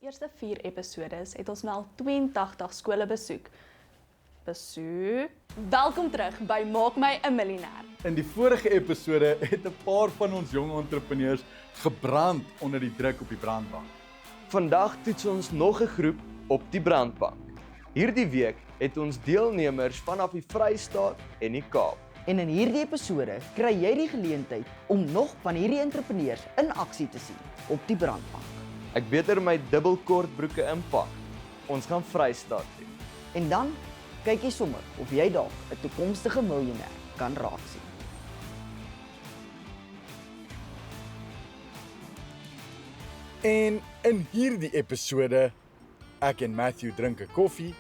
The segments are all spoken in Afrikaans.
Eerste 4 episodes het ons nou al 82 skole besoek. Welkom terug by Maak my 'n Miljonair. In die vorige episode het 'n paar van ons jong entrepreneurs gebrand onder die druk op die brandbank. Vandag toets ons nog 'n groep op die brandbank. Hierdie week het ons deelnemers vanaf die Vrystaat en die Kaap. En in hierdie episode kry jy die geleentheid om nog van hierdie entrepreneurs in aksie te sien op die brandbank. Ek beter my dubbelkortbroeke inpak. Ons gaan Vrystaat toe. En dan kyk jy sommer of jy dalk 'n toekomstige miljonair kan raak sien. En in hierdie episode, ek en Matthew drink 'n koffie.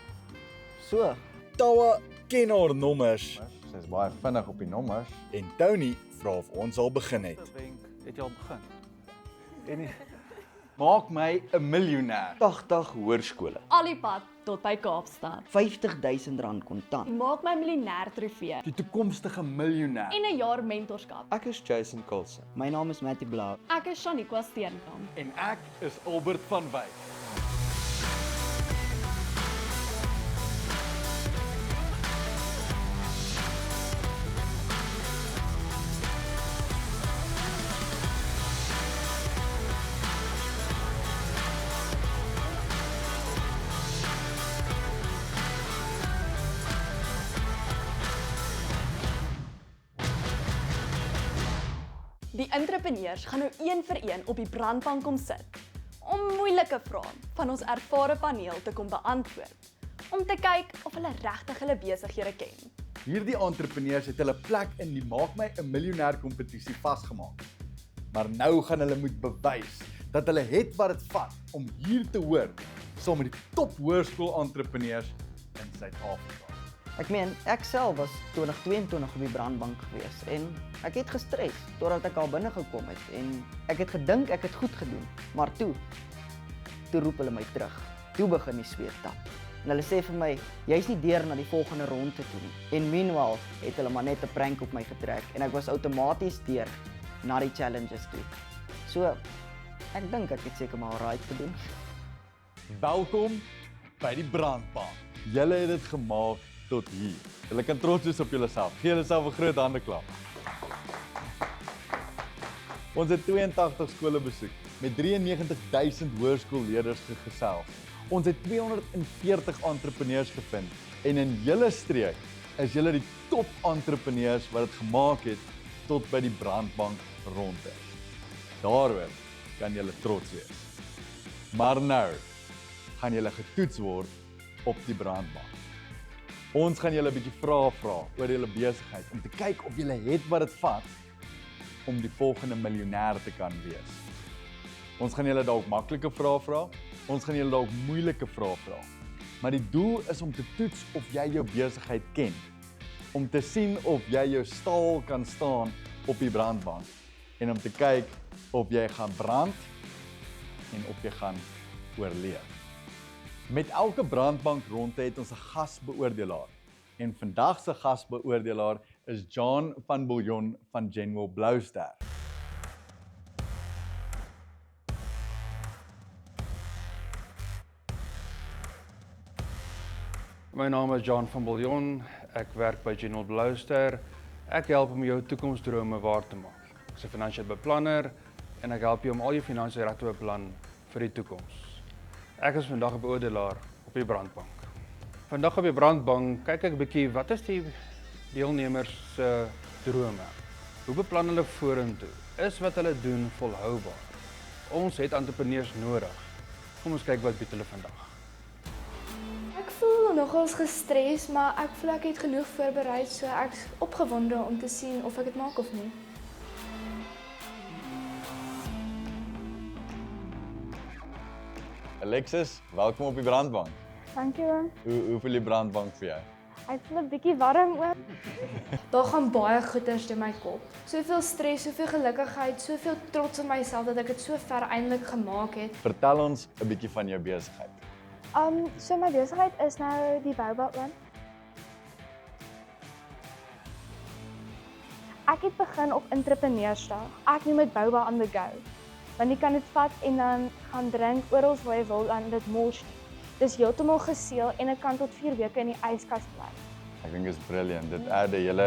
So, Tawa ken haar nommers Sy is baie vinnig op die nommers. en Tony vra of ons al begin het. Het jy al begin? En maak my 'n miljonair. 80 hoërskole. Al die pad tot by Kaapstad. R50.000 kontant. Maak my miljonair trofee Die toekomstige miljonair. en 'n jaar mentorskap. Ek is Jason Coulson. My naam is Mattie Blou. Ek is Shaniqua Steenkamp. En ek is Albert van Wyk. Die entrepreneurs gaan nou een vir een op die brandbank kom sit om moeilike vrae van ons ervare paneel te kom beantwoord, om te kyk of hulle regtig hulle besighede ken. Hierdie entrepreneurs het hulle plek in die Maak my 'n Miljonair kompetisie vasgemaak. Maar nou gaan hulle moet bewys dat hulle het wat dit vat om hier te hoor saam met die top hoërskool entrepreneurs in Suid-Afrika. Ek meen, ek self was 2022 op die brandbank gewees en ek het gestres totdat ek al binne gekom het en ek het gedink ek het goed gedoen, maar toe roep hulle my terug. Toe begin die sweet tap. En hulle sê vir my, jy's nie deur na die volgende ronde toe nie. En meanwhile het hulle maar net 'n prank op my getrek en ek was outomaties deur na die challenges toe. So, ek dink ek het seker maar right gedoen. Welkom by die brandbank. Julle het dit gemaak tot hier. Julle kan trots wees op julleself. Gee julleself 'n groot handeklap. Ons het 82 skole besoek met 93,000 hoërskoolleerders gesels. Ons het 240 entrepreneurs gevind en in julle streek is julle die top entrepreneurs wat dit gemaak het tot by die brandbank rond is. Daaroor kan julle trots wees. Maar nou gaan julle getoets word op die brandbank. Ons gaan julle 'n bietjie vrae vra oor julle besigheid om te kyk of julle het wat dit vat om die volgende miljonair te kan wees. Ons gaan julle dalk maklike vrae vra, ons gaan julle dalk moeilike vrae vra. Maar die doel is om te toets of jy jou besigheid ken, om te sien of jy jou staal kan staan op die brandbank en om te kyk of jy gaan brand en of jy gaan oorleef. Met elke brandbank ronde het ons 'n gasbeoordelaar. En vandag se gasbeoordelaar is John van Biljon van General Blouster. My naam is John van Biljon. Ek werk by General Blouster. Ek help om jou toekomsdrome waar te maak. Ek's 'n finansiële beplanner en ek help jou om al jou finansies reg te beplan vir die toekoms. Ek is vandag 'n beoordelaar op die brandbank. Vandag op die brandbank kyk ek 'n bietjie wat is die deelnemers se drome. Hoe beplan hulle vorentoe? Is wat hulle doen volhoubaar? Ons het entrepreneurs nodig. Kom ons kyk wat bied hulle vandag. Ek voel nogals gestres, maar ek voel ek het genoeg voorberei, so ek's opgewonde om te sien of ek dit maak of nie. Alexis, welkom op die brandbank. Dankie. Hoe voel die brandbank vir jou? Ek voel 'n bietjie warm ook. Daar gaan baie goeters deur my kop. Soveel stres, soveel gelukigheid, soveel trots op myself dat ek dit so ver eintlik gemaak het. Vertel ons 'n bietjie van jou besigheid. So my besigheid is nou die boubouoond. Ek het begin op entrepreneursdag. Ek noem dit Boubou on the go. Want jy kan dit vat en dan gaan drink oral waar jy wil en dit mors nie. Dis heeltemal geseël en dit kan tot 4 weke in die yskas bly. Ek dink dit is brilliant. Dit add 'n hele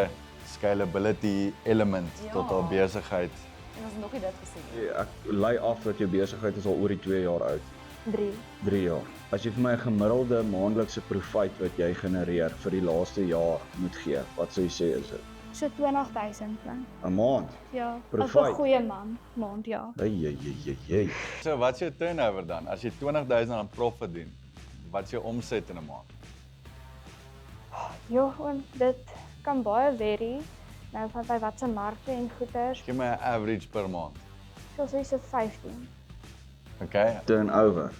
scalability element tot haar besigheid. En ons het nog nie dit gesien nie. Ek lei af dat jou besigheid is al oor die 2 jaar oud. 3 jaar. As jy vir my 'n gemiddelde maandelikse profit wat jy genereer vir die laaste jaar moet gee, wat sou jy sê is dit? So 20.000 man. 'n maand? Ja, Profit. of 'n goeie maand, ja. Hey. So wat is jou turnover dan? As jy R20,000 profit doen, wat is jou omset in 'n maand? Ja, en dit kan baie vary. Nou van by watse markte en goeders, Gee my 'n average per maand. soos jy so 15. Okay. Turnover.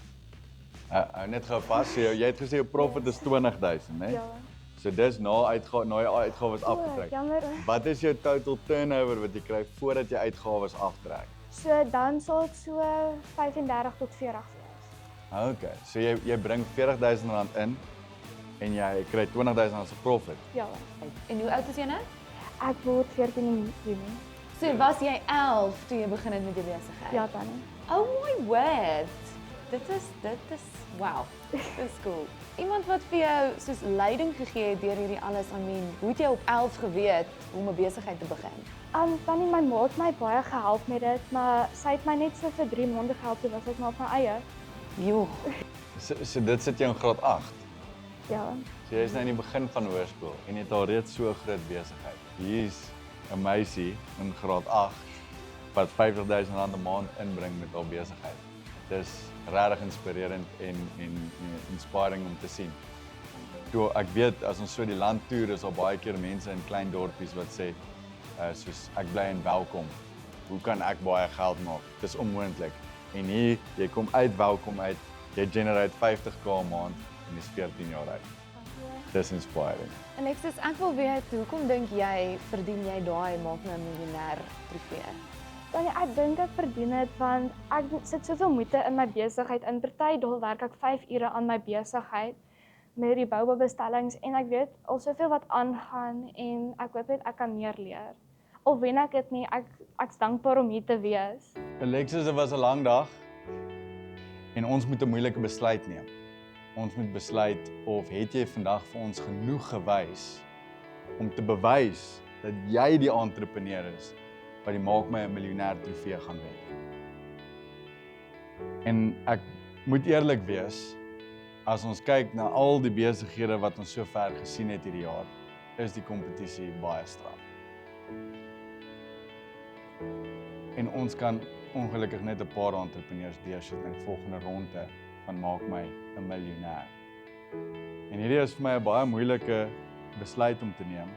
Hou net gou vas. Jy het gesê jou profit is 20,000, né? Ja. So dis na jou uitgawes afgetrek. Jammer. Wat is jou total turnover wat jy kry voordat jy uitgawes aftrek? So dan sal dit so 35 tot 40 wees. Okay. So jy bring R40,000 in en jy kry R20,000 se profit. Ja. En hoe oud is jy nou? Ek word 14 in Junie. So was jy 11 toe jy begin het met jou besigheid? Ja, tannie. Oh my word. Dit is wow. Dis cool. Iemand wat vir jou soos leiding gegee het deur hierdie alles, hoe het jy op 11 geweet om 'n besigheid te begin? Tannie, my ma het my baie gehelp met dit, maar sy het my net so vir 3 maande gehelp, toe was ek maar op my eie. Jo. So dit sit jou in graad 8. Ja. So jy is nou in die begin van hoërskool en jy het al reeds so 'n groot besigheid. Hier's 'n meisie in graad 8 wat R50,000 'n maand inbring met haar besigheid. Dis regtig inspirerend en inspiring om te sien. Toe ek weet as ons so die land toer is al baie keer mense in klein dorpies wat sê soos ek bly in Welkom. Hoe kan ek baie geld maak? Dis onmoontlik. En hier jy kom uit Welkom uit, jy generate R50,000 'n maand en jy's 14 jaar oud. Dis inspiring. Alexis, ek wil weet, hoekom dink jy verdien jy daai maak nou 'n miljonair trofee? Tannie, ek dink ek verdien dit want ek sit soveel moeite in my besigheid. In party dae werk ek 5 ure aan my besigheid met die boubestellings en ek weet al soveel wat aangaan en ek hoop net ek kan meer leer. Of wen ek dit nie, ek's dankbaar om hier te wees. Alexis, dit was 'n lang dag en ons moet 'n moeilike besluit neem. Ons moet besluit of het jy vandag vir ons genoeg gewys om te bewys dat jy die entrepreneur is wat die Maak My 'n Miljonair trofee gaan wen. En ek moet eerlik wees, as ons kyk na al die besighede wat ons sover gesien het hierdie jaar, is die kompetisie baie straf. En ons kan ongelukkig net 'n paar entrepreneurs deursit in die volgende ronde van Maak My 'n Miljonair. En hierdie is vir my 'n baie moeilike besluit om te neem.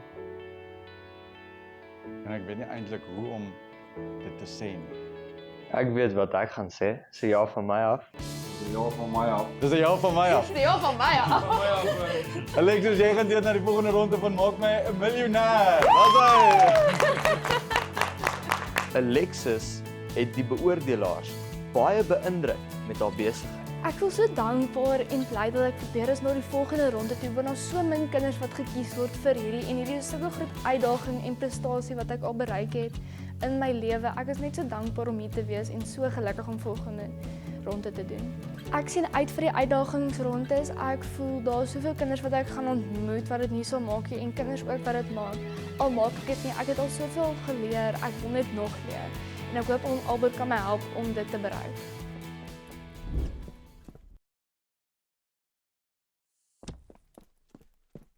En ek weet nie eintlik hoe om dit te sê nie. Ek weet wat ek gaan sê. Sê ja van my af. Ja, van my af. Dis 'n ja van my af. Ja, van my af. Alexis, jy gaan deur na die volgende ronde van Maak My 'n Miljonair. Daar's hy. Alexis het die beoordelaars baie beïndruk met haar besigheid. Ek voel so dankbaar en bly dat ek probeer is na die volgende ronde toe, want daar's so min kinders wat gekies word vir hierdie en hierdie is so 'n groot uitdaging en prestasie wat ek al bereik het in my lewe. Ek is net so dankbaar om hier te wees en so gelukkig om volgende ronde te doen. Ek sien uit vir die uitdagingsrondes. Ek voel daar's soveel kinders wat ek gaan ontmoet wat dit nie sal maak nie en kinders ook wat dit maak. Al maak ek dit nie, ek het al soveel geleer. Ek wil net nog leer. En ek hoop Albert kan my help om dit te bereik.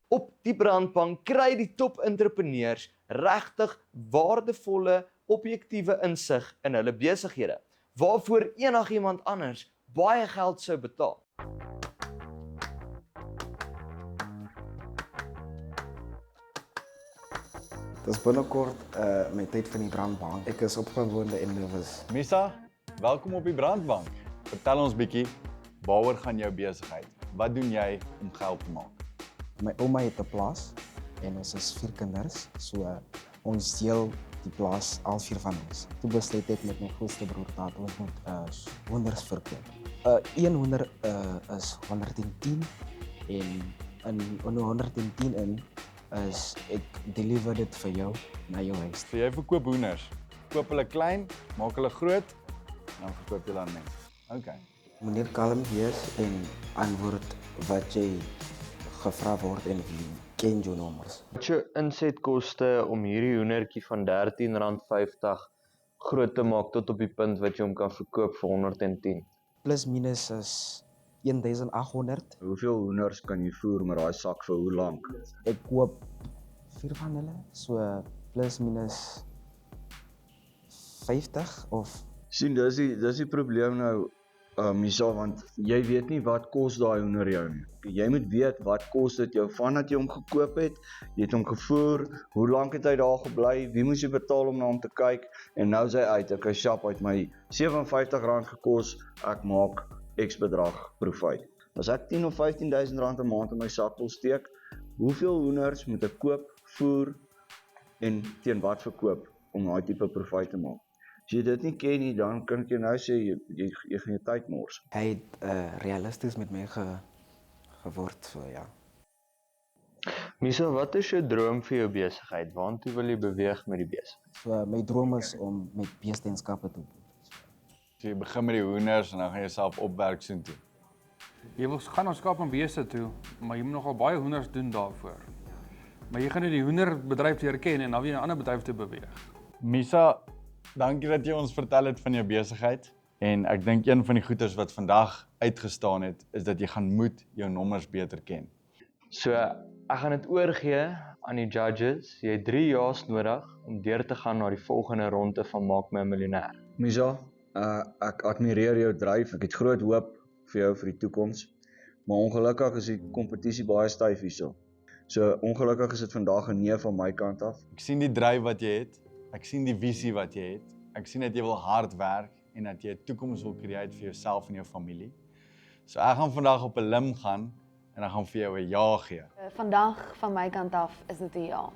Op die brandbank kry die top-entrepreneurs regtig waardevolle, objektiewe insig in hulle besighede, waarvoor enigiemand anders baie geld sou betaal. Dit is binnekort my tyd van die brandbank. Ek is opgewonde en nervus. Misa, welkom op die brandbank. Vertel ons bietjie, waaroor gaan jou besigheid? Wat doen jy om geld te maak? My ouma het 'n plaas en ons is 4 kinders, so ons deel die plaas, al 4 van ons. Toe besluit ek met my grootste broer dat ons moet honders verkoop. Een honder is 110 en in 110 in is ek deliver dit vir jou na jou huis. So jy verkoop hoenders. Koop hulle klein, maak hulle groot dan verkoop jy aan mense. Okay. Meneer kalm wees en antwoord wat jy gevra word en ken jou nommers. Wat jou insetkoste om hierdie hoendertjie van R13.50 groot te maak tot op die punt wat jy hom kan verkoop vir 110? Plus minus is 1800. Hoeveel hoenders kan jy voer met daai sak vir hoe lank? Ek koop 4 van hulle, so plus minus 50 of Sien, dis die probleem nou, Misa, want jy weet nie wat kos daai hoender jou nie. Jy moet weet wat kos dit jou vandat jy hom gekoop het, jy het hom gevoer, hoe lank het hy daar gebly, wie moes jy betaal om na hom te kyk, en nou is hy uit, ek shop uit my R57 gekos, ek maak X bedrag profit. As ek 10 of 15.000 rand 'n maand in my sak wil steek, hoeveel hoenders moet ek koop, voer en teen wat verkoop om daai tipe profit te maak? As jy dit nie ken nie, dan kan ek jou nou sê, jy gaan jou tyd mors. hy het realisties met my geword, so ja. Misa, wat is jou droom vir jou besigheid? Waartoe wil jy beweeg met die besigheid? So my droom is om met beesteenskappe te doen. So jy begin met die hoenders en dan gaan jy self opwerk soontoe. Jy wil gaan na skaap en beeste toe, maar jy moet nogal baie hoenders doen daarvoor. Maar jy gaan net die hoenderbedryf leer ken en dan weer 'n ander bedryf te beweeg. Misa, dankie dat jy ons vertel het van jou besigheid. En ek dink een van die goeders wat vandag uitgestaan het, is dat jy gaan moet jou nommers beter ken. So, ek gaan dit oorgee aan die judges. Jy het 3 jaar nodig om deur te gaan na die volgende ronde van Maak My 'n Miljonair. Misa, ek admireer jou dryf, ek het groot hoop vir jou vir die toekoms, maar ongelukkig is die kompetisie baie styf hierso. So ongelukkig is dit vandag 'n nee van my kant af. Ek sien die dryf wat jy het, ek sien die visie wat jy het, ek sien dat jy wil hard werk en dat jy 'n toekoms wil create vir jouself en jou familie. So ek gaan vandag op 'n lim gaan en dan gaan vir jou 'n ja gee. Vandag van my kant af is dit 'n ja.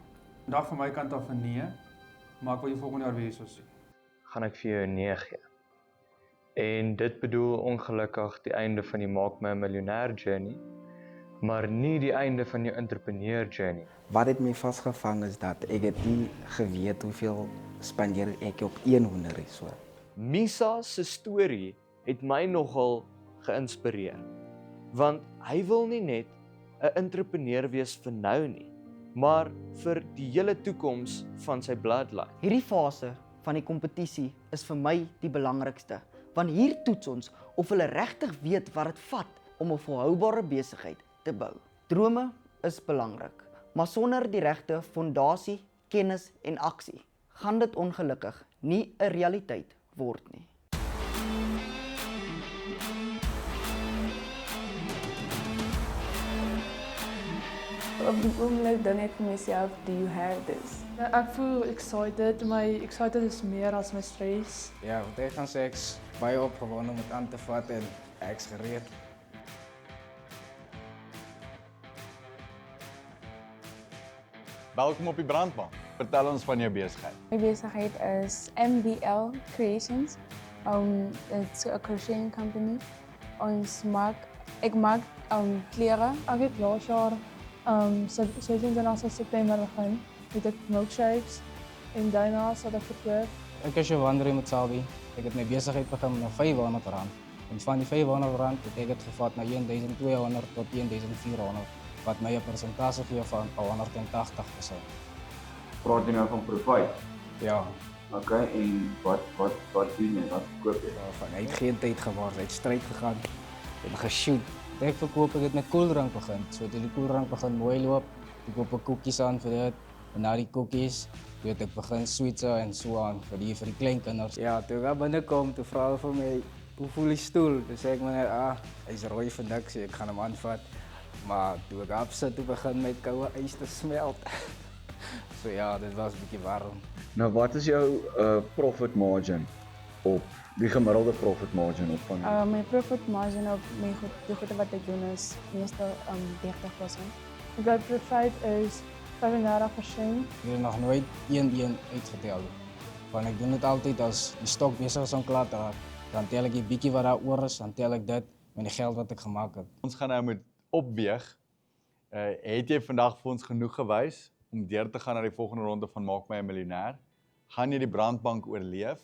Vandag van my kant af 'n nee, maar ek wil jou volgende jaar weer so sien. Gaan ek vir jou 'n nee gee. En dit bedoel ongelukkig die einde van die Maak My 'n Miljonair journey, maar nie die einde van jou entrepreneur journey. Wat het my vasgevang is dat ek het nie geweet hoeveel spandeer ek op een hoender is. So. Misa se storie het my nogal geïnspireer. Want hy wil nie net 'n entrepreneur wees vir nou nie, maar vir die hele toekoms van sy bloodline. Hierdie fase van die kompetisie is vir my die belangrikste, want hier toets ons of hulle regtig weet wat dit vat om 'n volhoubare besigheid te bou. Drome is belangrik, maar sonder die regte fondasie, kennis en aksie, gaan dit ongelukkig nie 'n realiteit word nie. Op die oomblik dink ek vir myself, do you have this? Ek voel excited, my excited is meer as my stress. Ja, wat ek gaan sê, ek's baie opgewonde om dit aan te vat en ek's gereed. Welkom op die Brandbank. Vertel ons van jou besigheid. My besigheid is MBL Creations. It's a crocheting company. Ek maak klere. Ek het laas jaar 27 September begin met ek milkshakes en daarna sal ek verkoop. Ek is Jovandre Motsabi. Ek het my besigheid begin met R500. En van die R500 het ek dit gevat na 1200 tot 1400, wat my 'n persentasie gee van 180%. Praat jy nou van profit? Ja, Okay, en wat doen jy? Wat koop jy? hy het geen tyd geword, hy het stryd gegaan en geshoot. Ek verkoop, ek het met koeldrank begin. So toe die koeldrank begin mooi loop, ek koop 'n koekies aan vir dit. En na die koekies, toe het ek begin sweetse en so aan vir die kleinkinders. Ja, toe ek daar binnekom, toe vra hulle vir my, hoe voel die stoel? Toe sê ek my net, hy's rooi vir niks, so ek gaan hom aanvat. Maar toe ek opsit, toe begin my koue ys te smelt. So ja, dit was 'n bietjie warm. Nou wat is jou profit margin op die gemiddelde profit margin op van My profit margin op die goede wat ek doen is meestal 30%. My profit is 35%. Ik heb nog nooit 1 uitgeteld. Want ik doe het altijd als die stok bezig is om klaar te raken. Dan tel ik die bikkie wat daar oor is, dan tel ik dit met die geld wat ik gemaakt heb. Ons gaan nou met opweeg. Het jy vandag vir ons genoeg gewys om deur te gaan na die volgende ronde van Maak My 'n Miljonair? Gaan jy die Brandbank oorleef?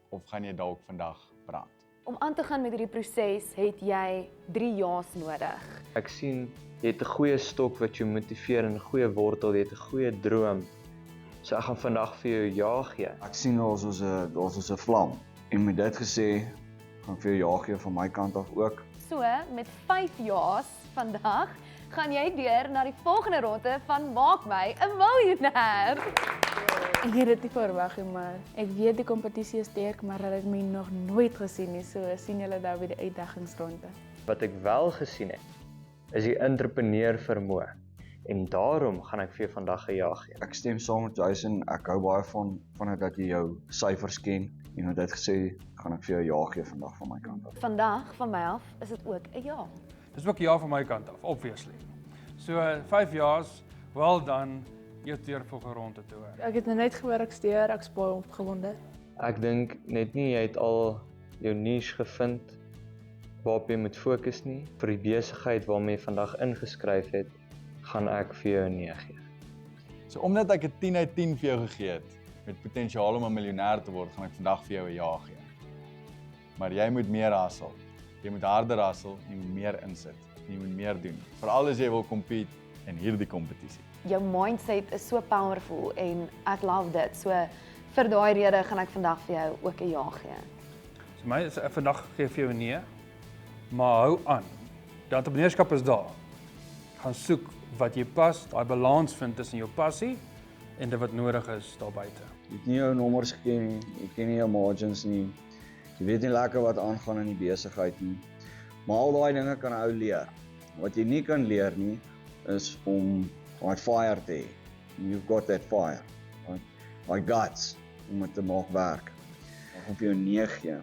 of gaan jy dalk vandag brand? Om aan te gaan met hierdie proses het jy 3 ja's nodig. Ek sien jy het 'n goeie stok wat jou motiveer en 'n goeie wortel, jy het 'n goeie droom. So ek gaan vandag vir jou ja gee. Ek sien daar's ons 'n vlam. En met dit gesê, gaan ek vir jou ja gee van my kant af ook. So, met 5 ja's vandag gaan jy deur na die volgende ronde van Maak My 'n Miljonair. Ek het dit nie verwag nie, maar ek weet die kompetisie is sterk, maar dat het my nog nooit gesien nie. So sien julle daar by die uitdagingsronde. Wat ek wel gesien het, is die entrepreneur vermoë. En daarom gaan ek vir jou vandag 'n ja gee. Ek stem saam met Jason, ek hou baie van dit dat jy jou syfers ken. En met dit gesê, gaan ek vir jou ja gee vandag van my kant af. Vandag van my af is dit ook 'n ja. Dis ook 'n ja van my kant af, obviously. So 5 jaars, well done, jy deur volgende ronde toe. Ek het nou net gewerk steur, ek's baie opgewonde. Ek dink net nie jy het al jou niche gevind waarop jy moet fokus nie. Vir die besigheid waarmee jy vandag ingeskryf het, gaan ek vir jou 'n nee gee. So omdat ek 'n 10 uit 10 vir jou gegee het, met potensiaal om 'n miljonair te word, gaan ek vandag vir jou 'n ja gee. Maar jy moet meer hustle. Jy moet harder hustle, jy moet meer insit, jy moet meer doen. Veral as jy wil compete in hierdie kompetisie. Jou mindset is so powerful en ek love dit. So vir daai rede gaan ek vandag vir jou ook 'n ja gee. So my is vandag gee vir jou 'n nee, maar hou aan. Die entrepreneurskap is daar. Gaan soek wat jy pas, daai balans vind tussen jou passie en dit wat nodig is daar buite. Jy het nie jou nommers geken nie, jy ken nie jou margins nie. Jy weet nie lekker wat aangaan in die besigheid nie. Maar al daai dinge kan 'n ou leer. Wat jy nie kan leer nie, is om daai fire te hê. You've got that fire. Daai guts om dit te maak werk. Ek gaan vir jou 9 gee.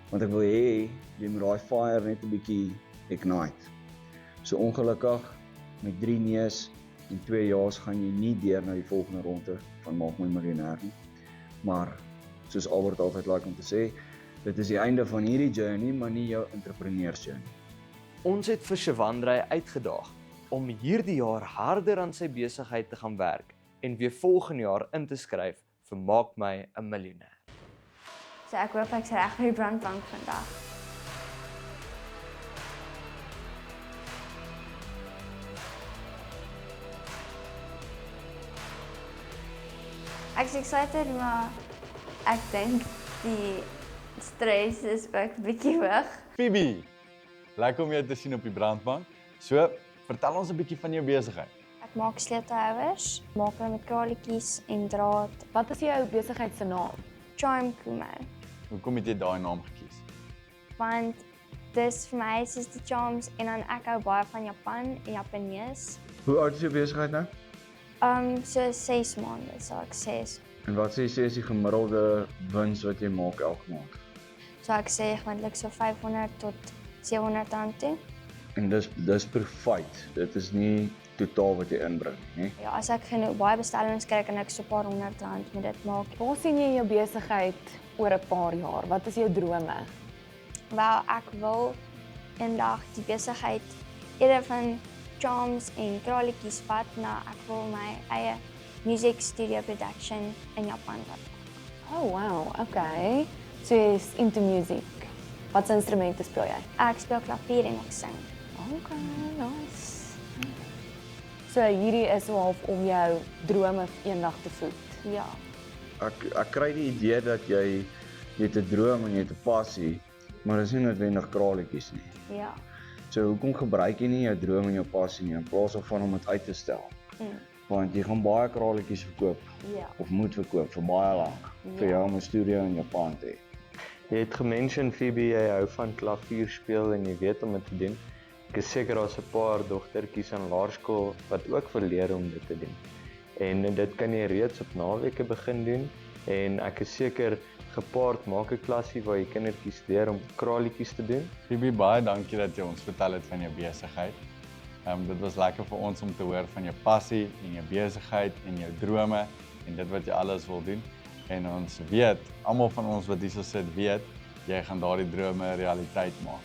Want ek wil hê jy moet daai fire net 'n bietjie ignite. So ongelukkig met 3 nees en 2 ja's gaan jy nie deur na die volgende ronde van Maak My Miljonair nie. Maar soos Albert altyd like om te sê, dit is die einde van hierdie journey, maar nie jou entrepreneurs journey. Ons het vir Shivandrey uitgedaag om hierdie jaar harder aan sy besigheid te gaan werk en weer volgende jaar in te skryf vir Maak My 'n Miljonair. So ek hoop ek's reg vir die brandbank vandag. Ek is excited, maar ek dink die stres is ook 'n bietjie weg. Phoebe, lekker om jou te sien op die brandbank. So, vertel ons 'n bietjie van jou besigheid. Ek maak sleutelhouers, maak hulle met kraletjies en draad. Wat is jou besigheid se naam? Charm Kumo. Hoekom het jy daai naam gekies? Want dis vir my soos die charms en dan ek hou baie van Japan en Japanees. Hoe oud is jou besigheid nou? So 6 maande sal ek sê. En wat sê jy is die gemiddelde wins wat jy maak elke maand? So ek sê gewoonlik so 500 tot 700 rand toe. En dis per feit. Dit is nie totaal wat jy inbring, nie? Ja, as ek genoeg baie bestellings kry en ek so 'n paar honderd rand met dit maak. Waar sien jy jou besigheid oor 'n paar jaar? Wat is jou drome? Wel, ek wil eendag die besigheid eerder van charms en kraletjies vat na ek wil my eie music studio production in Japan vat. Oh wow, okay. So jy's into music. Wat instrumente speel jy? Ek speel klavier en ek sing. Okay, nice. So hierdie is half om jou drome eendag te voed. Ja. Ek kry die idee dat jy het 'n droom en jy het 'n passie, maar dis nie noodwendig kraletjies nie. Ja. So hoekom gebruik jy nie jou droom en jou passie nie in plaas daarvan om dit uit te stel? Want jy gaan baie kraletjies verkoop of moet verkoop vir baie lank vir jou om 'n studio in Japan te hê. Jy het gemention Phoebe, jy hou van klavier speel en jy weet om dit te doen. Ek is seker daar's 'n paar dogtertjies aan laerskool wat ook verleer om dit te doen. En dit kan jy reeds op naweke begin doen en ek is seker gepaard maak 'n klasie waar jy kindertjies leer om kraletjies te doen. Phoebe, baie dankie dat jy ons vertel het van jou besigheid. Dit was lekker vir ons om te hoor van jou passie en jou besigheid en jou drome en dit wat jy alles wil doen. En ons weet, almal van ons wat hierso sit weet, jy gaan daardie drome realiteit maak.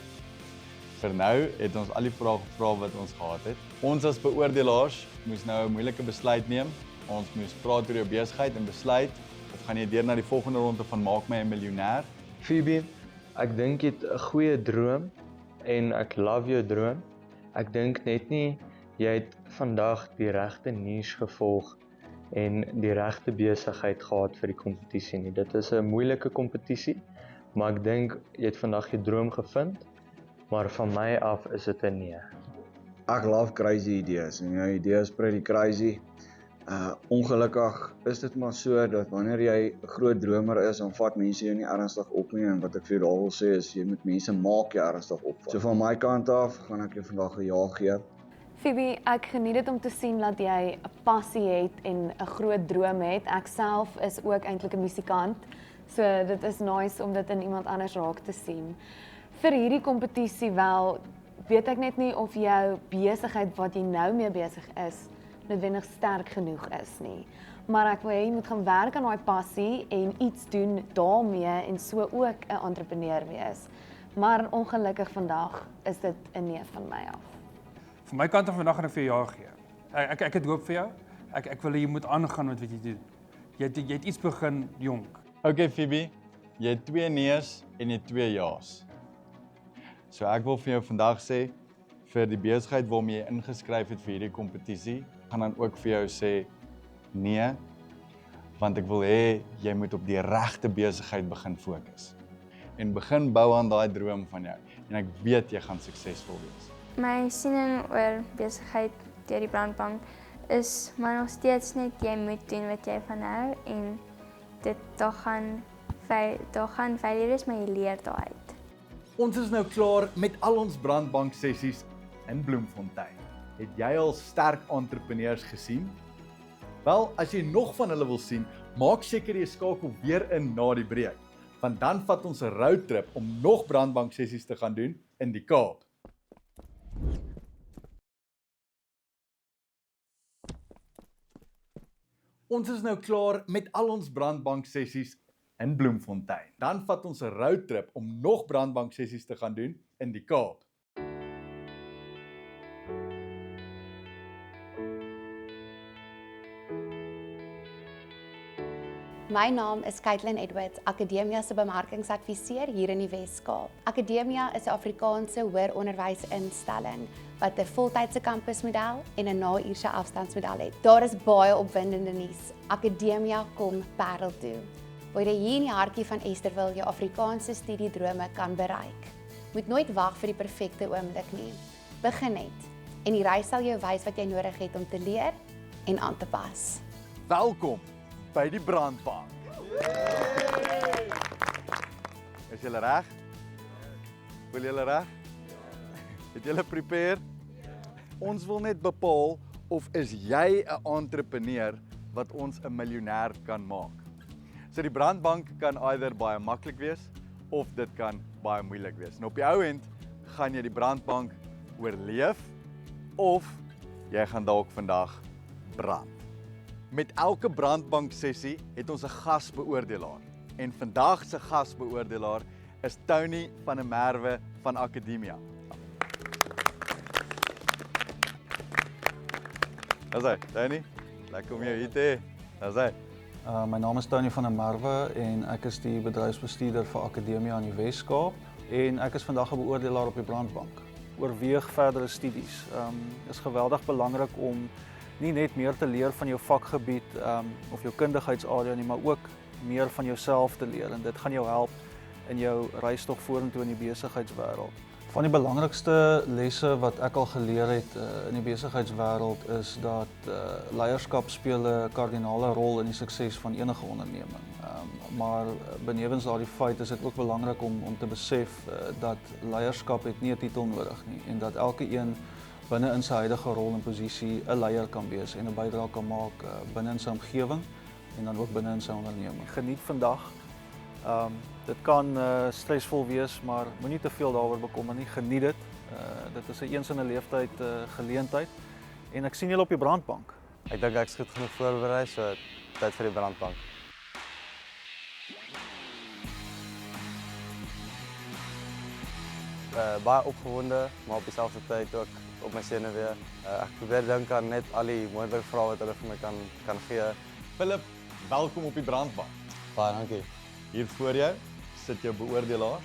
Vir nou het ons al die vrae gevra wat ons gehad het. Ons as beoordelaars moes nou 'n moeilike besluit neem. Ons moes praat oor jou besigheid en besluit of gaan jy deur na die volgende ronde van Maak my 'n miljonair. Phoebe, ek dink jy het 'n goeie droom en ek love jou droom. Ek dink net nie jy het vandag die regte niche gevolg en die regte besigheid gehad vir die kompetisie nie. Dit is 'n moeilike kompetisie, maar ek dink jy het vandag jou droom gevind, maar van my af is dit 'n nee. Ek love crazy idees en jou idees is pretty crazy. Ongelukkig is dit maar so dat wanneer jy 'n groot dromer is, dan vat mense jou nie ernstig op nie en wat ek vir jou daar wil sê is jy moet mense maak jy ernstig opvat. So van my kant af gaan ek jou vandag 'n ja gee. Phoebe, ek geniet dit om te sien dat jy 'n passie het en 'n groot droom het. Ek self is ook eintlik 'n musikant, so dit is nice om dit in iemand anders raak te sien. Vir hierdie kompetisie wel, weet ek net nie of jou besigheid wat jy nou mee besig is, noodwendig sterk genoeg is nie. Maar ek wil hê jy moet gaan werk aan daai passie en iets doen daarmee en so ook 'n entrepreneur wees. Maar ongelukkig vandag is dit 'n nee van my af. Van my kant af vandag gaan ek vir jou ja gee. Ek het hoop vir jou. Ek wil hê jy moet aangaan met wat jy doen. Jy het iets begin jonk. Okay Phoebe, jy het 2 nees en jy het 2 ja's. So ek wil vir jou vandag sê, vir die besigheid waarmee jy ingeskryf het vir hierdie kompetisie, gaan dan ook vir jou sê nee, want ek wil hê jy moet op die regte besigheid begin fokus. En begin bou aan daai droom van jou. En ek weet jy gaan suksesvol wees. My siening oor besigheid deur die Brandbank is maar nog steeds net jy moet doen wat jy van hou en daar gaan failure is, maar jy leer daaruit. Ons is nou klaar met al ons Brandbank sessies in Bloemfontein. Het jy al sterk entrepreneurs gesien? Wel, as jy nog van hulle wil sien, maak seker jy skakel weer in na die breek, want dan vat ons 'n roadtrip om nog Brandbank sessies te gaan doen in die Kaap. Ons is nou klaar met al ons Brandbank sessies in Bloemfontein. Dan vat ons 'n roadtrip om nog Brandbank sessies te gaan doen in die Kaap. My naam is Caitlin Edwards, Akademia se bemarkingsadviseur hier in die Wes-Kaap. Akademia is 'n Afrikaanse hoëronderwysinstelling wat 'n voltydse kampusmodel en 'n na-uurse afstandsmodel het. Daar is baie opwindende nuus. Akademia kom Parel toe, waar jy hier in die hartjie van Esterville jou Afrikaanse studiedrome kan bereik. Moet nooit wag vir die perfekte oomblik nie. Begin net en die reis sal jou wys wat jy nodig het om te leer en aan te pas. Welkom by die Brandbank. Is julle reg? Wil julle reg? Het julle prepare? Ons wil net bepaal of is jy 'n entrepreneur wat ons 'n miljonair kan maak. So die Brandbank kan either baie maklik wees of dit kan baie moeilik wees. En op die ou end gaan jy die Brandbank oorleef of jy gaan dalk vandag brand. Met elke Brandbank sessie het ons 'n gasbeoordelaar. En vandag se gasbeoordelaar is Tony van der Merwe van Akademia. Dis hy, Tony. Lekker om jou hier te hê. Dis hy. My naam is Tony van der Merwe en ek is die bedryfsbestuurder vir Akademia in die Wes-Kaap en ek is vandag 'n beoordelaar op die Brandbank. Oorweeg verdere studies. Is geweldig belangrik om nie net meer te leer van jou vakgebied of jou kundigheidsarea nie, maar ook meer van jouself te leer en dit gaan jou help in jou reistog vorentoe in die besigheidswêreld. Van die belangrikste lesse wat ek al geleer het in die besigheidswêreld is dat leierskap speel 'n kardinale rol in die sukses van enige onderneming. Maar benewens daardie feit is dit ook belangrik om te besef dat leierskap het nie 'n titel nodig nie en dat elke een binne in sy huidige rol en posisie 'n leier kan wees en 'n bydrae kan maak binne in sy omgewing en dan ook binne in sy onderneming. Geniet vandag. Dit kan stresvol wees, maar moenie te veel daaroor bekommer nie. Geniet dit. Dit is 'n eens in 'n leeftyd geleentheid en ek sien julle op die Brandbank. Ek dink ek's goed genoeg voorberei, so tyd vir die Brandbank. Baie opgewonde, maar op dieselfde tyd ook op my senuwee. Ek probeer dink aan net al die moontlike vrae wat hulle vir my kan gee. Philip, welkom op die Brandbank. Baie dankie. Hier voor jou sit jou beoordelaars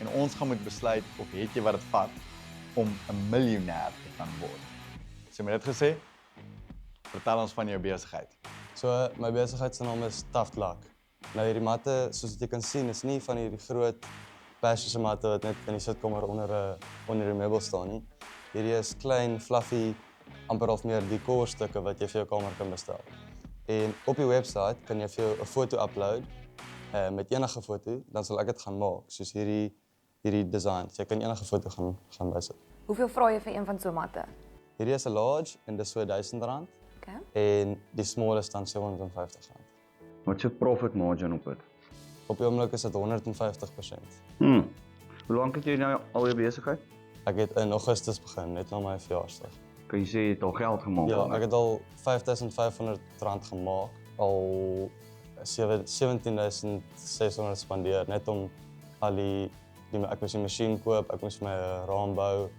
en ons gaan moet besluit of het jy wat dit vat om 'n miljonair te kan word. So met dit gesê, vertel ons van jou besigheid. So, my besigheid se naam is Taft Luck. Nou hierdie matte, soos wat jy kan sien, is nie van hierdie groot passiese matte wat net in die sitkamer onder 'n meubel staan nie. Hierdie is klein, fluffy, amper half meer decorstukke wat jy vir jou kamer kan bestel. En op die webwerf kan jy vir jou 'n foto upload met enige foto, dan sal ek dit gaan maak, soos hierdie design. So jy kan enige foto gaan bysit. Hoeveel vra jy vir een van so matte? Hierdie is 'n large en dis so R1000. Okay. En die small is dan R750. Wat se profit margin op dit? Op die oomblik is dit 150%. Hoe lank het jy nou al jou besigheid? Ek het in Augustus begin, net na my verjaarsdag. Kan jy sê jy het al geld gemaak? Ja, ek het al R5500 gemaak, al 17.600 spandeer, net om al ek moes 'n masjien koop, ek moes my raam bou.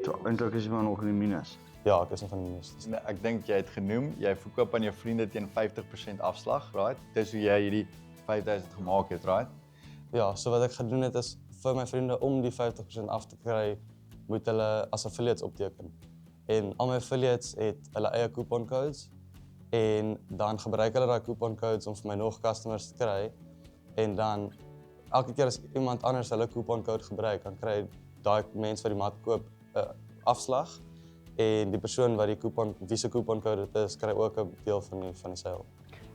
So eintlik is jy maar nog in die minus. Ja, ek is nog in die minus. Ek dink jy het genoem, jy verkoop aan jou vriende teen 50% afslag, right? Dis hoe jy hierdie 5000 gemaak het, right? Ja, so wat ek gedoen het is vir my vriende om die 50% af te kry, moet hulle as affiliates opteken. En al my affiliates het hulle eie coupon codes en dan gebruik hulle daai coupon codes om vir my nog customers te kry. En dan elke keer as iemand anders hulle coupon code gebruik, dan kry daai mens wat die mat koop 'n afslag en die persoon wat wie se coupon code dit is, kry ook 'n deel van die sale.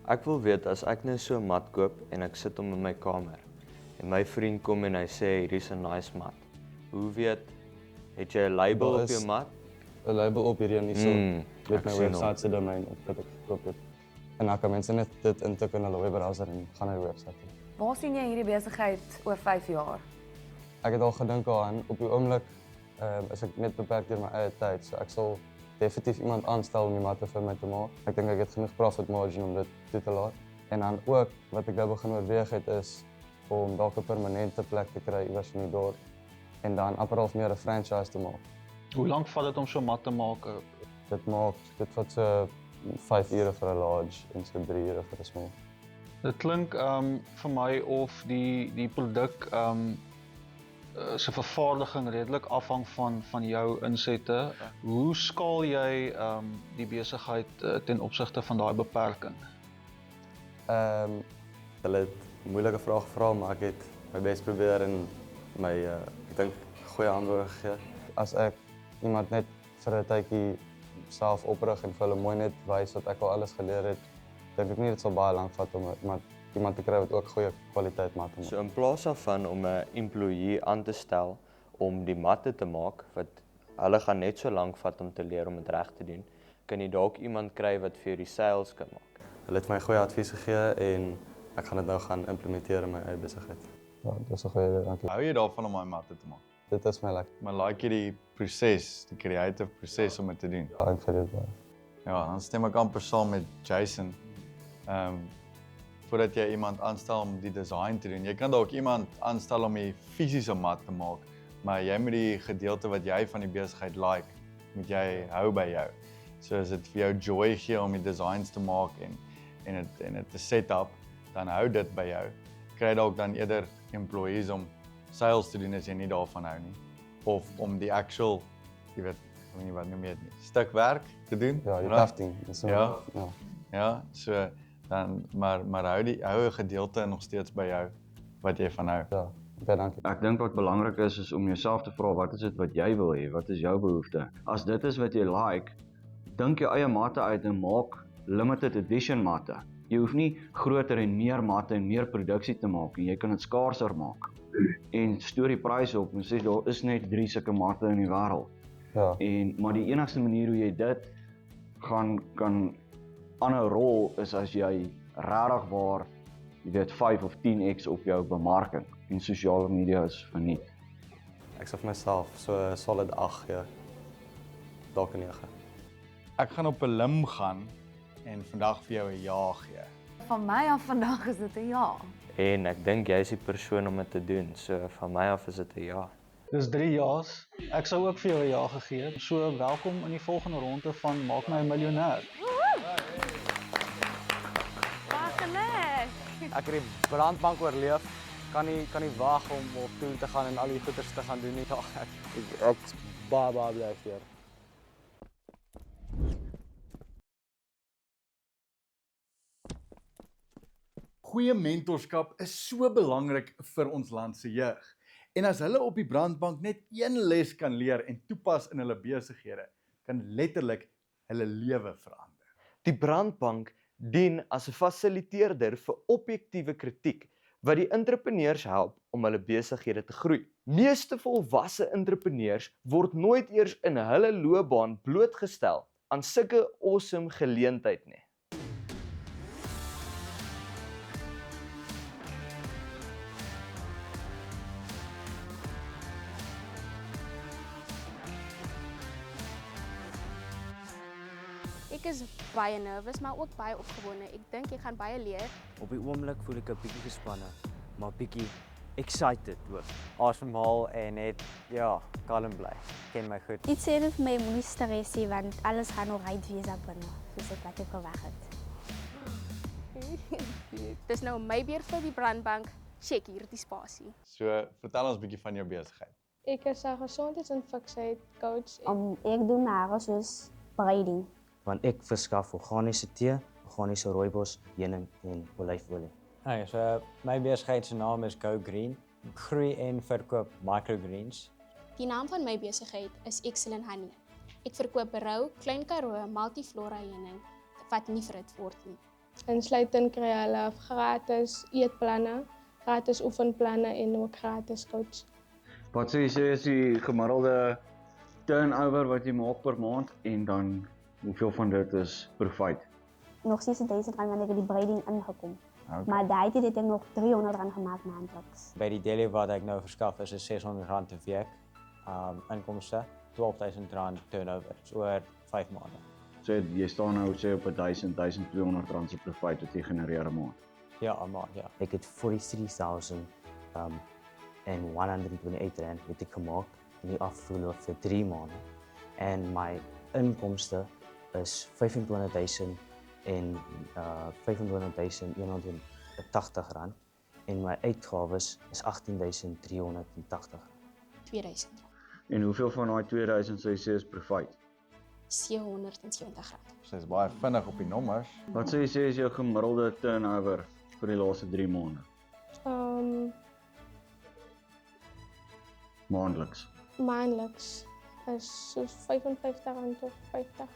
Ek wil weet as ek nou so 'n mat koop en ek sit hom in my kamer en my vriend kom en hy sê hierdie is 'n nice mat. Hoe weet het jy 'n label op jou mat? 'n Label op hierdie en so met my webwerf se domein op wat ek gekoop het. En dan kan mense net dit intik in hulle webbrowser en gaan na die webwerf. Waar sien jy hierdie besigheid oor 5 jaar? Ek het al gedink aan op die oomblik is ek net beperk deur my eie tyd, so ek sal definitief iemand aanstel om die matte vir my te maak. Ek dink ek het genoeg profit margin om dit toe te laat. En dan ook wat ek nou begin oorweeg het is om dalk 'n permanente plek te kry iewers in die dorp en dan amper half meer 'n franchise te maak. Hoe lank vat dit om so 'n mat te maak? Dit vat so 5 ure vir 'n large en so 3 ure vir 'n small. Dit klink vir my of die produk se vervaardiging redelik afhang van jou insette. Hoe skaal jy die besigheid ten opsigte van daai beperking? Hulle het 'n moeilike vraag gevra, maar ek het my bes probeer en my ek dink goeie antwoorde gegee. As ek iemand net vir 'n tydjie self oprig en vir hulle mooi net wys wat ek al alles geleer het, dink ek nie dit sal baie lank vat om iemand te kry wat ook goeie kwaliteit mat maak. So in plaas daarvan om 'n employee aan te stel om die matte te maak wat hulle gaan net so lank vat om te leer om dit reg te doen, kan jy dalk iemand kry wat vir jou die sales kan maak. Hulle het my goeie advies gegee en ek gaan dit nou gaan implementeer in my eie besigheid. Ja, dis 'n goeie idee, dankie. Hou jy daarvan om daai matte te maak? Dit is my lekker. Maar like jy die proses, die creative proses om dit te doen? Ja, ek vind dit baie. Ja, dan stem ek amper saam met Jason. Voordat jy iemand aanstel om die design te doen, jy kan dalk iemand aanstel om die fisiese mat te maak, maar jy moet die gedeelte wat jy van die besigheid like, moet jy hou by jou. So as dit vir jou joy gee om die designs te maak en dit te set up, dan hou dit by jou. Kry dalk dan eerder employees om sales te doen as jy nie daarvan hou nie. Of om die actual, jy weet, ek weet nie wat noem jy dit nie, stuk werk te doen. Ja, die tafting. Ja, so dan maar hou 'n gedeelte nog steeds by jou wat jy van hou. Ja, baie dankie. Ek dink wat belangrik is om jouself te vra wat is dit wat jy wil hê? Wat is jou behoefte? As dit is wat jy like, dink jou eie matte uit en maak limited edition matte. Jy hoef nie groter en meer matte en meer produksie te maak nie. Jy kan dit skaarser maak. En stoor die pryse op en sê daar is net 3 sulke matte in die wêreld. Ja. Maar die enigste manier hoe jy dit kan aanhou rol is as jy regtig waar, jy weet 5 of 10x op jou bemarking en sosiale media is verniet. Ek sê vir myself so 'n solid 8 gee. Dalk 'n 9. Ek gaan op 'n lim gaan en vandag vir jou 'n ja gee. Van my af vandag is dit 'n ja. En ek dink jy is die persoon om dit te doen. So van my af is dit 'n ja. Dis 3 ja's. Ek sou ook vir jou 'n ja gegee. So welkom in die volgende ronde van Maak my 'n miljonair. Baie geluk. Ek het die brandbank oorleef. Kan nie wag om op toe te gaan en al die goeders te gaan doen nie. Ja, ek baie bly hier. Goeie mentorskap is so belangrik vir ons land se jeug. En as hulle op die brandbank net een les kan leer en toepas in hulle besighede, kan letterlik hulle lewe verander. Die brandbank dien as 'n fasiliteerder vir objektiewe kritiek wat die entrepreneurs help om hulle besighede te groei. Meeste volwasse entrepreneurs word nooit eers in hulle loopbaan blootgestel aan sulke awesome geleentheid nie. Ek is baie nervus, maar ook baie opgewonde. Ek dink ek gaan baie leer. Op die oomblik voel ek 'n bietjie gespanne, maar bietjie excited ook. Asemhaal en net kalm bly. Ken my goed. Iets sê vir my moenie stres hê want alles gaan nog uit wees daar binne, soos ek wat ek verwag het. Dis nou my beurt vir die brandbank. Check hier die spasie. So, vertel ons 'n bietjie van jou besigheid. Ek is 'n gesondheids- en fiksheid-coach. Ek doen hare soos braiding. Want ek verskaf organiese tee, organiese rooibos, heuning en olyfolie. Hey, so my besigheid se naam is Go Green. Groei en verkoop microgreens. Die naam van my besigheid is Excellent Honey. Ek verkoop rou, klein karoo, multiflora heuning wat nie frit word nie. Insluitend kry hulle gratis eetplanne, gratis oefenplanne en ook gratis coach. Wat sê jy is die gemiddelde turnover wat jy maak per maand en dan hoeveel van dit is profit? Nog R6000 wanneer ek die braiding ingekom. Okay. Maar daai het ek nog R300 gemaak maandeliks. By die daily wat ek nou verskaf is R600 'n week. Inkomste R12000 turnover oor 5 maande. So jy staan nou sê op R1200 se profit wat jy genereer 'n maand. Ja, 'n maand, ja. Ek het R43,000 en R128 het ek gemaak in die afgelope vir 3 maande. En my inkomste is R25,000 en R25,180 en my uitgawes is R18,380. R2000. En hoeveel van daai 2000 sê jy is profit? R770. So dis baie vinnig op die nommers. Wat sê jy is jou gemiddelde turnover vir die laaste 3 maande? Maandeliks. Maandeliks is soos R55 of 50.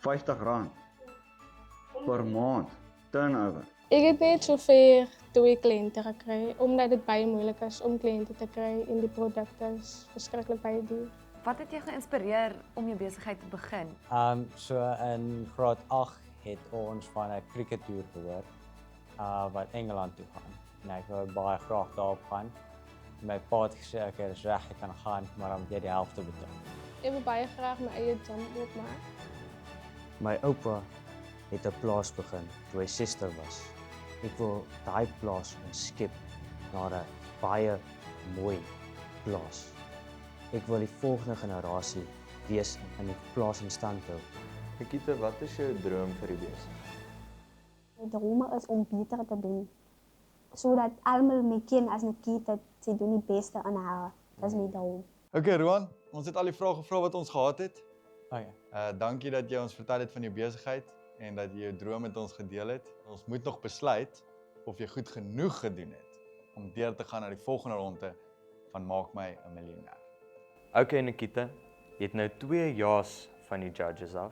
R50 per maand turnover. Ek het net sover 2 kliënte gekry omdat dit baie moeilik is om kliënte te kry en die produkte is verskriklik baie duur. Wat het jou geïnspireer om jou besigheid te begin? So in graad 8 het ons van 'n crickettoer gehoor wat Engeland toe gaan. En ek wou baie graag daarop gaan. My pa het gesê ek is reg, ek kan gaan, maar dan moet jy die helfte betaal. Ek wil baie graag my eie gym oopmaak. My oupa het 'n plaas begin toe hy 60 was. Ek wil daai plaas omskep na 'n baie mooi plaas. Ek wil die volgende generasie wees en die plaas in stand hou. Nikita, wat is jou droom vir die besigheid? My droom is om beter te doen. Sodat almal my ken as Nikita, sy doen die beste aan haar. Dis my droom. Okay, Roan, ons het al die vrae gevra wat ons gehad het. Okay. Dankie dat jy ons vertel het van jou besigheid en dat jy jou droom met ons gedeel het. Ons moet nog besluit of jy goed genoeg gedoen het om deur te gaan na die volgende ronde van Maak My 'n Miljonair. Okay Nikita, jy het nou 2 ja's van die judges af,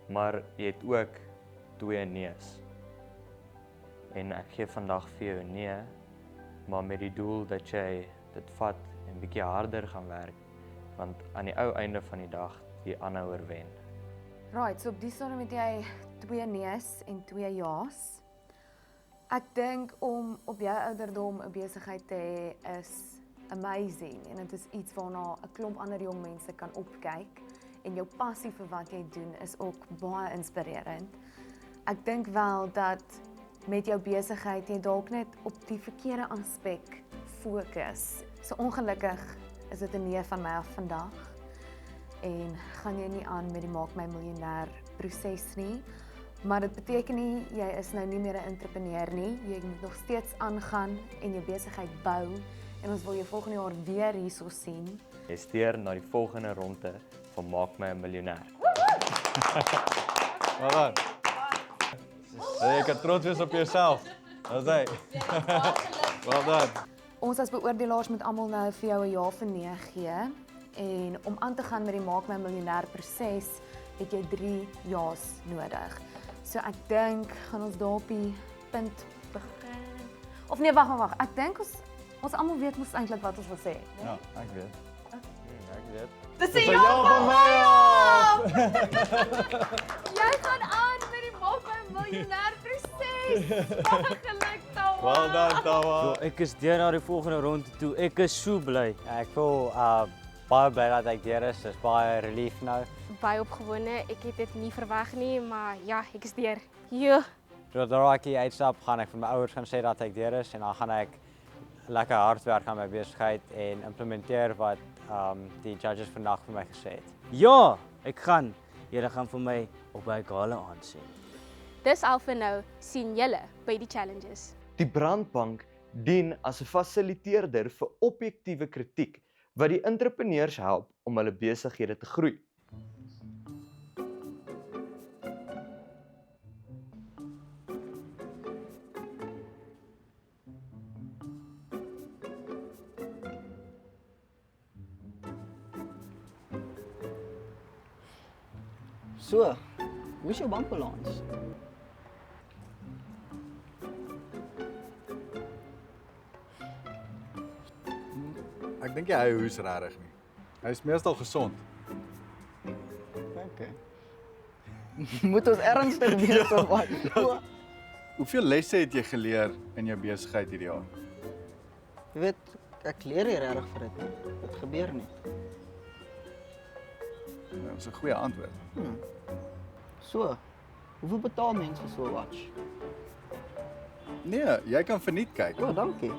maar jy het ook 2 nee's. En ek gee vandag vir jou 'n nee, maar met die doel dat jy dit vat en bietjie harder gaan werk, want aan die ou einde van die dag die ander oorwen. Right, so op die stadium het jy 2 nees en 2 ja's. Ek dink om op jou ouderdom 'n besigheid te hê is amazing en dit is iets waarna 'n klomp ander jong mense kan opkyk en jou passie vir wat jy doen is ook baie inspirerend. Ek dink wel dat met jou besigheid jy dalk net op die verkeerde aspek fokus. So ongelukkig is dit 'n nee van my af vandag en gaan jy nie aan met die Maak My Miljonair proses nie. Maar dit beteken nie jy is nou nie meer 'n entrepreneur nie. Jy moet nog steeds aangaan en jou besigheid bou en ons wil jou volgende jaar weer hierso sien. Jy stuur na die volgende ronde van Maak My 'n Miljonair. Wel dan. Jy kan trots wees op jouself. Dis hy. Wel dan. Ons as beoordelaars moet almal nou vir jou 'n ja of 'n nee gee en om aan te gaan met die Maak My 'n Miljonair proses het jy 3 ja's nodig. So ek dink gaan ons daar op die punt begin. Of nee, wag. Ek dink ons almal weet mos eintlik wat ons wil sê, né? Ja, ek weet. Ek weet. Dis 'n ja van my af. Jy gaan aan met die Maak My 'n Miljonair proses. Geluk Tawa. Wel dan, Tawa. So, ek is deur na die volgende ronde toe. Ek is so bly. Ek voel baie bly dat ek deur is. Dis baie relief nou. Baie opgewonde. Ek het dit nie verwag nie, maar ja, ek is deur. Ja. Sodra ek hier uitstap, gaan ek vir my ouers gaan sê dat ek deur is en dan gaan ek lekker hard werk aan my besigheid en implementeer wat die judges vandag vir my gesê het. Ja, ek gaan. Julle gaan vir my op my gala aansien. Dis al vir nou. Sien julle by die challenges. Die Brandbank dien as 'n fasiliteerder vir objektiewe kritiek wat die entrepreneurs help om hulle besighede te groei. So, hoe is jou bankbalans? Ek dink hy hoes regtig nie. Hy is meestal gesond. Okay. Moet ons ernstig wees of wat? Hoeveel lesse het jy geleer in jou besigheid hierdie jaar? Jy weet, ek leer nie regtig vir dit nie. Dit gebeur nie. Dat is 'n goeie antwoord. So, hoeveel betaal mense vir so 'n watch? Nee, jy kan verniet kyk. O, dankie.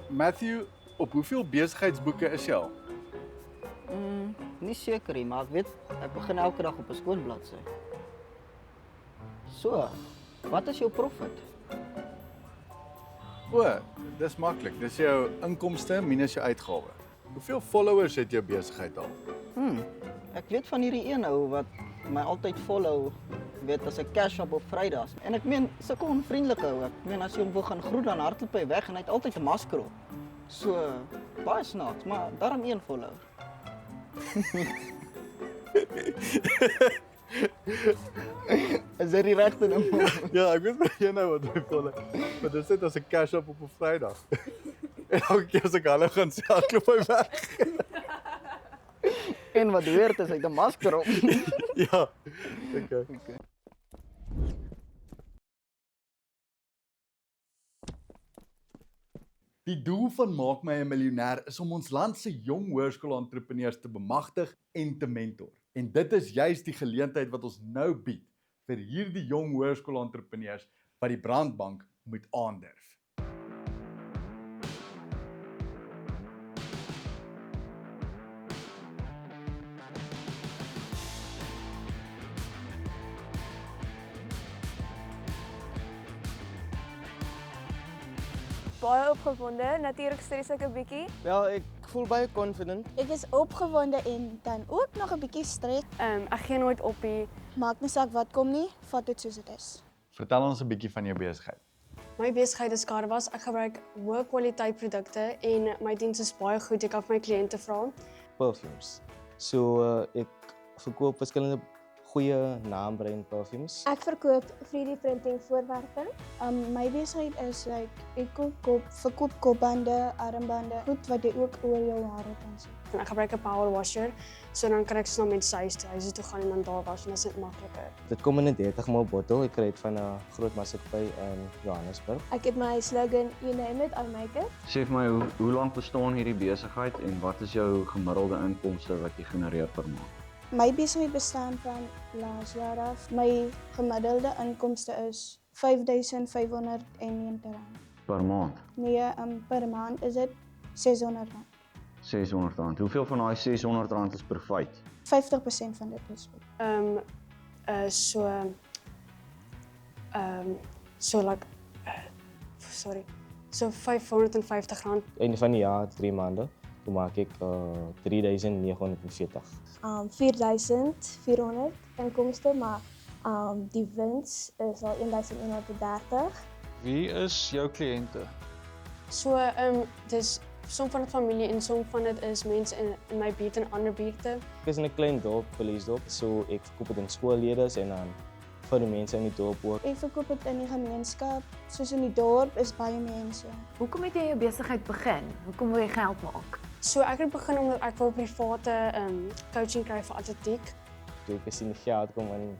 Matthew, op hoeveel besigheidsboeke is jy al? Nie seker nie, maar ek weet ek begin elke dag op 'n skoon bladsy. So, wat is jou profit? O, dis maklik. Dis jou inkomste minus jou uitgawe. Hoeveel followers het jou besigheid al? Ek weet van hierdie een ou wat my altyd follow, weet as ek cash op Vrydags. En ek meen, sulke onvriendelike ou. Ek meen as jy hom wil gaan groet dan hardloop hy weg en hy het altyd 'n masker op. So, baie snaaks, maar daarom een follower. Is dit die regte ding? Ja, ek weet vir jy nou wat my follow. Maar dis net as ek cash op 'n Vrydag. En elke keer as ek hallo gaan sê, hardloop hy weg. En wat weird is, hy het 'n masker op. Ja. Okay. Die doel van Maak My 'n Miljonair is om ons land se jong hoërskool-entrepreneurs te bemagtig en te mentor. En dit is juis die geleentheid wat ons nou bied vir hierdie jong hoërskool-entrepreneurs wat die Brandbank moet aandurf. Baie opgewonde, natuurlik stres ek 'n bietjie. Wel, ek voel baie confident. Ek is opgewonde en dan ook nog 'n bietjie stres. Ek gee nooit op nie. Maak nie saak wat kom nie, vat dit soos dit is. Vertel ons 'n bietjie van jou besigheid. My besigheid is Carvas. Ek gebruik hoë kwaliteit produkte en my diens is baie goed. Ek kan vir my kliënte vra. Perfumes. So ek verkoop verskillende goeie naambrand perfumes. Ek verkoop 3D printing voorwerpe. My besigheid is ek verkoop kopbande, armbande, goed wat jy ook oor jou hare kan sit. En ek gebruik 'n power washer, so dan kan ek snel met huis toe gaan en dan daar was en dit is net makliker. Dit kom in 'n 30 ml bottel. Ek kry dit van 'n groot maatskappy in Johannesburg. Ek het my slogan, you name it, I make it. Sê vir my, hoe lank bestaan hierdie besigheid en wat is jou gemiddelde inkomste wat jy genereer per maand? My besigheid bestaan van laas jaar af. My gemiddelde inkomste is R5,590. Per maand? Nee, per maand is dit R600. R600. Hoeveel van daai R600 is profijt? 50% van dit is goed. is so R550. Einde van die jaar, 3 maande, toen maak ik 3.940. 4.400 inkomsten, maar die winst is al 1.130. Wie is jou kliënte? Dus som van het familie en som van het is mensen in mijn buurt en andere buurten. Ik is in een klein dorp, Verliesdorp, so ik verkoop het in schoolleerders en dan voor de mensen in die dorp ook. Ik verkoop het in die gemeenskap, soos in die dorp is baie mense. Hoekom het jy jou besigheid begin? Hoekom wil jy geld maak? Ek het begin omdat ek wil private coaching kry vir atletiek. Toe ek gesien die geld kom en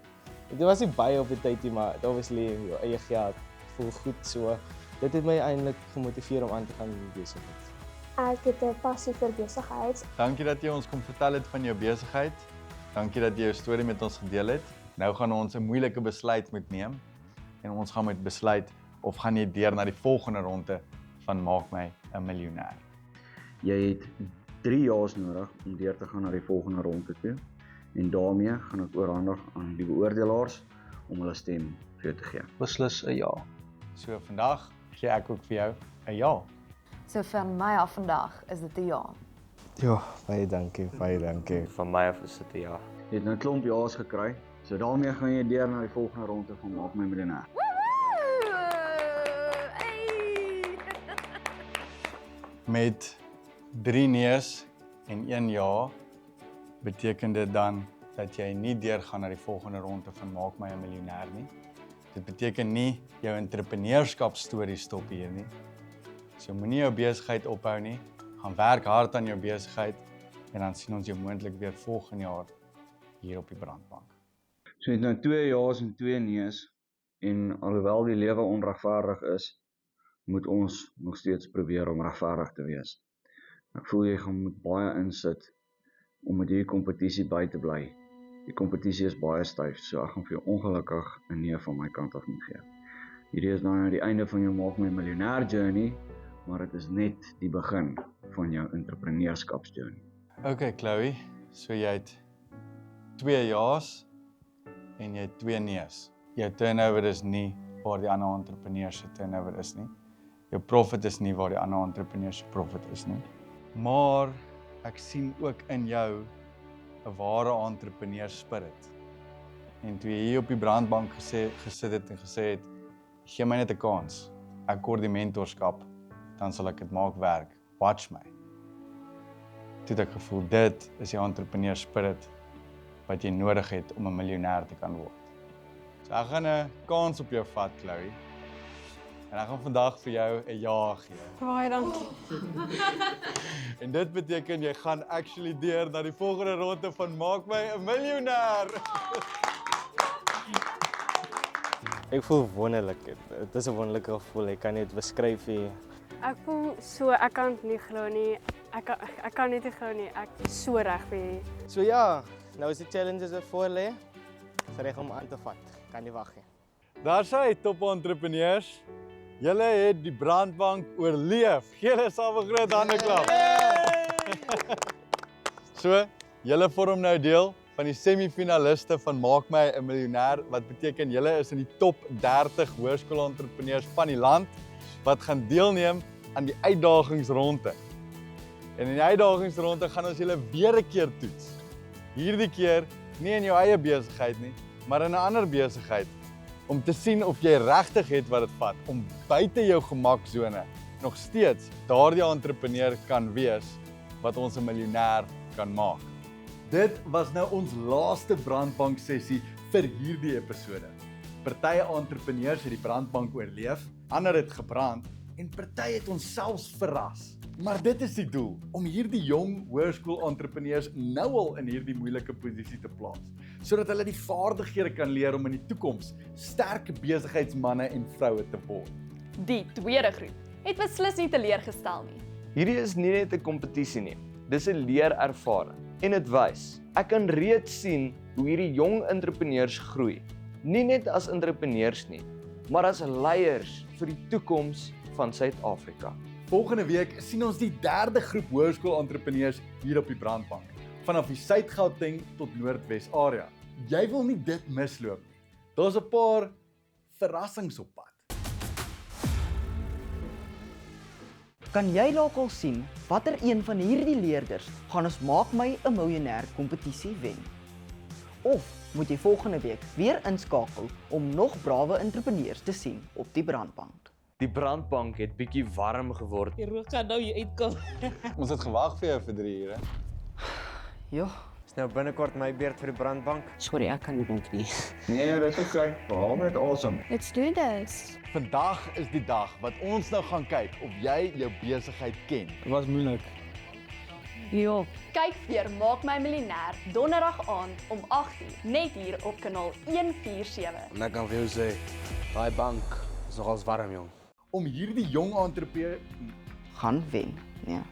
dit was nie baie op die tyd nie, maar obviously jou eie geld voel goed so. Dit het my eintlik gemotiveer om aan te gaan met besigheid. Ek het 'n passie vir besigheid. Dankie dat jy ons kom vertel het van jou besigheid. Dankie dat jy jou storie met ons gedeel het. Nou gaan ons 'n moeilike besluit moet neem en ons gaan moet besluit of gaan jy deur na die volgende ronde van Maak My 'n Miljonair. Jy het 3 jaar nodig om deur te gaan na die volgende ronde toe en daarmee gaan ek oorhandig aan die beoordelaars om hulle stem vir jou te gee. Beslis 'n ja. So vandag gee ek ook vir jou 'n ja. So van my af vandag is dit 'n ja. Ja, baie dankie. Van my af is dit 'n ja. Jy het nou 'n klomp ja's gekry, so daarmee gaan jy deur na die volgende ronde van Maak My Miljonair. Met 3 nees en 1 ja beteken dit dan dat jy nie deurgaan na die volgende ronde van Maak My 'n Miljonair nie. Dit beteken nie jou entrepreneurskapstorie stop hier nie. So moenie jou besigheid ophou nie. Gaan werk hard aan jou besigheid en dan sien ons jou moontlik weer volgende jaar hier op die Brandbank. So het nou 2 ja's en 2 nees en alhoewel die lewe onregverdig is, moet ons nog steeds probeer om regverdig te wees. Ek voel jy gaan moet baie insit om met hierdie kompetisie by te bly. Die kompetisie is baie styf, so ek gaan vir jou ongelukkig 'n nee van my kant af moet gee. Hierdie is nou die einde van jou Maak My Miljonair journey, maar dit is net die begin van jou entrepreneurskapsjourney. Okay, Chloe, so jy het 2 ja's en jy het 2 nees. Jou turnover is nie waar die ander entrepreneurs se turnover is nie. Jou profit is nie waar die ander entrepreneurs se profit is nie. Maar ek sien ook in jou 'n ware entrepreneur spirit. En toe jy hier op die Brandbank gesit het en gesê het, gee my net 'n kans. Ek kort die mentorskap, dan sal ek dit maak werk. Watch my. Toe het ek gevoel dit is die entrepreneur spirit wat jy nodig het om 'n miljonair te kan word. So ek gaan 'n kans op jou vat, Chloe. En ek gaan vandag vir jou 'n ja gee. Baie dankie. En dit beteken jy gaan actually deur na die volgende ronde van Maak My 'n Miljonair. Ek voel wonderlik. Dit is 'n wonderlike gevoel. Ek kan dit beskryf nie. Ek voel so, ek kan dit nie glo nie. Ek kan dit nie glo nie. Ek is so reg vir hierdie. So ja, nou is die challenges wat voor lê. Reg om aan te vat. Kan nie wag nie. Daar sy top entrepreneurs. Julle het die Brandbank oorleef. Gee hulle saam 'n groot hande klap. So, julle vorm nou deel van die semifinaliste van Maak My 'n Miljonair, wat beteken julle is in die top 30 hoërskoolentrepreneurs van die land wat gaan deelneem aan die uitdagingsronde. En in die uitdagingsronde gaan ons julle weer 'n keer toets. Hierdie keer nie in jou eie besigheid nie, maar in 'n ander besigheid om te sien of jy regtig het wat dit vat om buite jou gemaksone nog steeds daardie entrepreneur kan wees wat ons 'n miljonair kan maak. Dit was nou ons laaste Brandbank sessie vir hierdie episode. Party entrepreneurs het die Brandbank oorleef, ander het gebrand en party het ons selfs verras. Maar dit is die doel, om hierdie jong hoërskool-entrepreneurs nou al in hierdie moeilike posisie te plaas, sodat hulle die vaardighede kan leer om in die toekoms sterk besigheidsmanne en vroue te word. Die tweede groep het beslis nie teleurgestel nie. Hierdie is nie net 'n kompetisie nie, dis 'n leerervaring en dit wys. Ek kan reeds sien hoe hierdie jong entrepreneurs groei, nie net as entrepreneurs nie, maar as leiers vir die toekoms van Suid-Afrika. Volgende week sien ons die derde groep hoërskool-entrepreneurs hier op die Brandbank, vanaf die Suid-Gauteng tot Noordwes area. Jy wil nie dit misloop nie. Daar's 'n paar verrassings op pad. Kan jy dalk al sien watter een van hierdie leerders gaan ons Maak My 'n Miljonair kompetisie wen? Of moet jy volgende week weer inskakel om nog brawe entrepreneurs te sien op die brandbank? Die brandbank het bietjie warm geword. Die rook gaan nou hier uitkom. Ons het gewag vir jou vir 3 ure. Ja. Is nou binnekort my beurt vir die brandbank. Sorry, ek kan nie dink nie. Nee, dit is oké. Haal net asem. Let's do this. Vandag is die dag wat ons nou gaan kyk of jy jou besigheid ken. Dit was moeilik. Ja. Kyk weer Maak My Miljonair donderdag aand om 8:00 net hier op kanaal 147. En ek kan vir jou sê, daai bank is nogals warm, jong. Om hierdie jong entrepreneur gaan wen. Ja.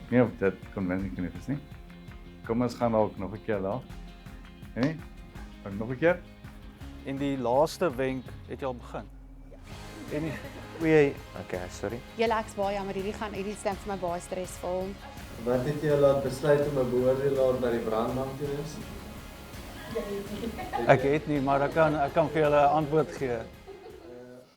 Nee, dit convincing genoeg is nie. Kom ons gaan dalk nog 'n keer daar. Nee? Nog 'n keer? En die laaste wenk het jy al begin. En die Oei, okay, sorry. Julle ek's baie jammer, hierdie stem vir my baie stresvol. Wat het jy laat besluit om 'n beoordelaar by die brandbank te wees? ek het nie, maar ek kan vir julle 'n antwoord gee.